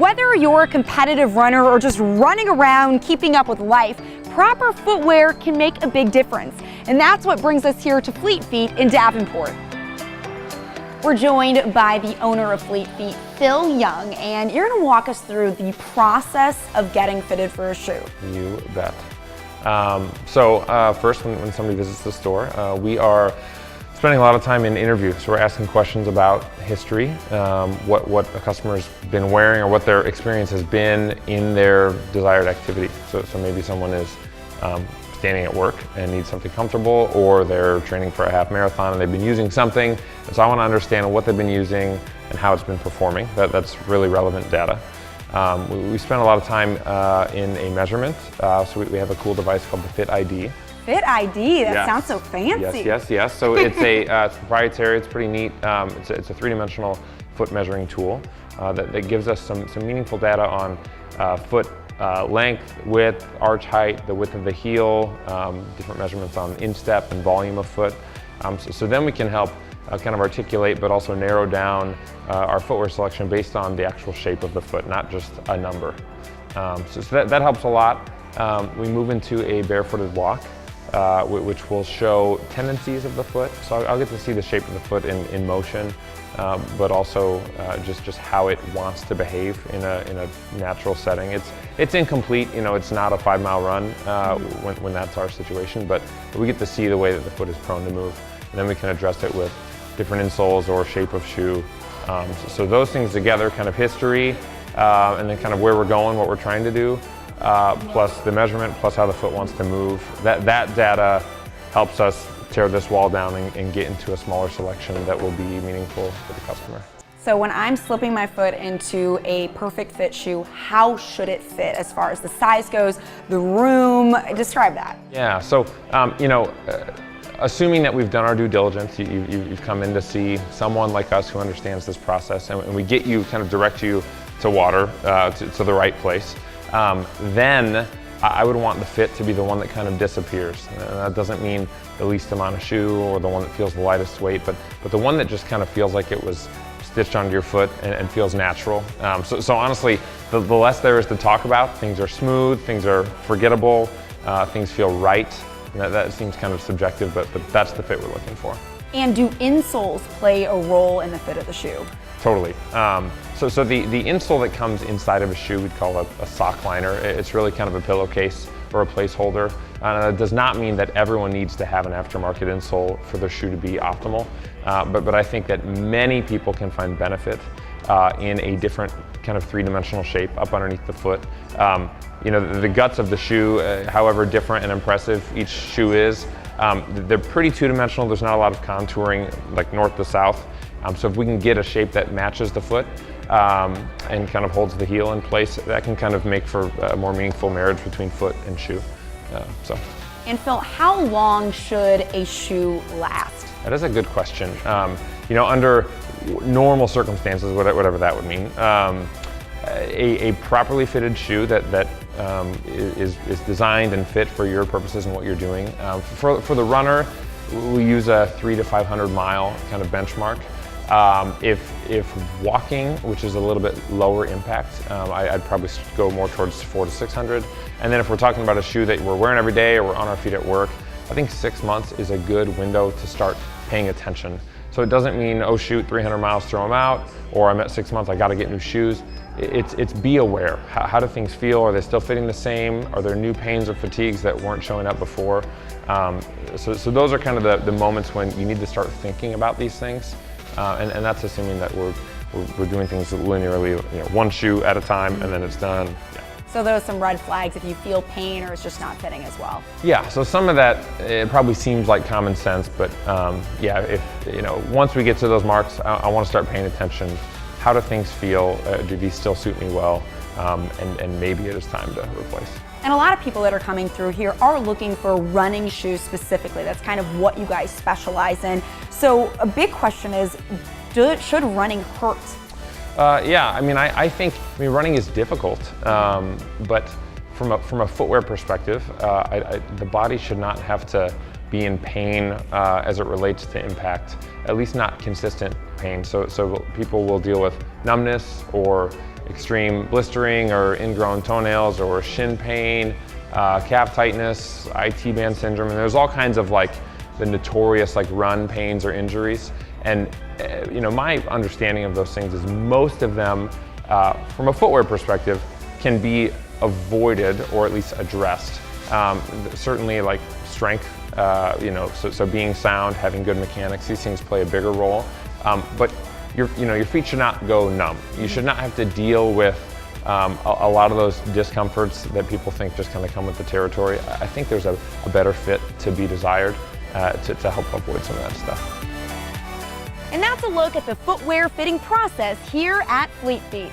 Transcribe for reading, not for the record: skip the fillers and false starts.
Whether you're a competitive runner or just running around keeping up with life, proper footwear can make a big difference. And that's what brings us here to Fleet Feet in Davenport. We're joined by the owner of Fleet Feet, Phil Young, and you're going to walk us through the process of getting fitted for a shoe. You bet. First, when somebody visits the store, we are spending a lot of time in interviews. So we're asking questions about history, what a customer's been wearing or what their experience has been in their desired activity. So maybe someone is standing at work and needs something comfortable, or they're training for a half marathon and they've been using something. And so I want to understand what they've been using and how it's been performing. That's really relevant data. We spend a lot of time in a measurement. So we have a cool device called the Fit ID. Fit ID, that Yes. sounds so fancy. Yes. So it's it's proprietary, it's pretty neat. It's a three-dimensional foot measuring tool that gives us some meaningful data on foot length, width, arch height, the width of the heel, different measurements on instep and volume of foot. So then we can help kind of articulate but also narrow down our footwear selection based on the actual shape of the foot, not just a number. So that helps a lot. We move into a barefooted walk, which will show tendencies of the foot. So I'll get to see the shape of the foot in motion, but also just how it wants to behave in a natural setting. It's incomplete, it's not a 5-mile run when that's our situation, but we get to see the way that the foot is prone to move, and then we can address it with different insoles or shape of shoe. So those things together, kind of history, and then kind of where we're going, what we're trying to do, plus the measurement, plus how the foot wants to move. That data helps us tear this wall down and get into a smaller selection that will be meaningful for the customer. So when I'm slipping my foot into a perfect fit shoe, how should it fit as far as the size goes, the room? Describe that. Yeah, so assuming that we've done our due diligence, you've come in to see someone like us who understands this process, and we get you, kind of direct you to water, to the right place, then I would want the fit to be the one that kind of disappears. And that doesn't mean the least amount of shoe or the one that feels the lightest weight, but the one that just kind of feels like it was stitched onto your foot and feels natural. So honestly, the less there is to talk about, things are smooth, things are forgettable, things feel right. That seems kind of subjective, but that's the fit we're looking for. And do insoles play a role in the fit of the shoe? Totally. So the insole that comes inside of a shoe we'd call a sock liner. It's really kind of a pillowcase or a placeholder. It does not mean that everyone needs to have an aftermarket insole for their shoe to be optimal, but I think that many people can find benefit in a different kind of three-dimensional shape up underneath the foot. The guts of the shoe, however different and impressive each shoe is, they're pretty two-dimensional. There's not a lot of contouring like north to south. So if we can get a shape that matches the foot and kind of holds the heel in place, that can kind of make for a more meaningful marriage between foot and shoe. And Phil, how long should a shoe last? That is a good question. Under normal circumstances, whatever that would mean, a properly fitted shoe that is designed and fit for your purposes and what you're doing. For the runner, we use a 300 to 500 mile kind of benchmark. If walking, which is a little bit lower impact, I'd probably go more towards 400 to 600. And then if we're talking about a shoe that we're wearing every day or we're on our feet at work, I think 6 months is a good window to start paying attention. So it doesn't mean, oh shoot, 300 miles, throw them out, or I'm at 6 months, I gotta get new shoes. It's be aware. How do things feel? Are they still fitting the same? Are there new pains or fatigues that weren't showing up before? So those are kind of the moments when you need to start thinking about these things. And that's assuming that we're doing things linearly, one shoe at a time, and then it's done. Yeah. So those are some red flags if you feel pain or it's just not fitting as well. Yeah, so some of that, it probably seems like common sense, but if once we get to those marks, I want to start paying attention. How do things feel? Do these still suit me well? And maybe it is time to replace. And a lot of people that are coming through here are looking for running shoes specifically. That's kind of what you guys specialize in. So a big question is, should running hurt? I think running is difficult, but from a footwear perspective, the body should not have to be in pain as it relates to impact, at least not consistent pain. So people will deal with numbness or extreme blistering or ingrown toenails or shin pain, calf tightness, IT band syndrome, and there's all kinds of like the notorious like run pains or injuries. And you know, my understanding of those things is most of them, from a footwear perspective, can be avoided or at least addressed. Certainly like strength, you know, so being sound, having good mechanics, these things play a bigger role. But your feet should not go numb. You should not have to deal with a lot of those discomforts that people think just kind of come with the territory. I think there's a better fit to be desired to help avoid some of that stuff. And that's a look at the footwear fitting process here at Fleet Feet.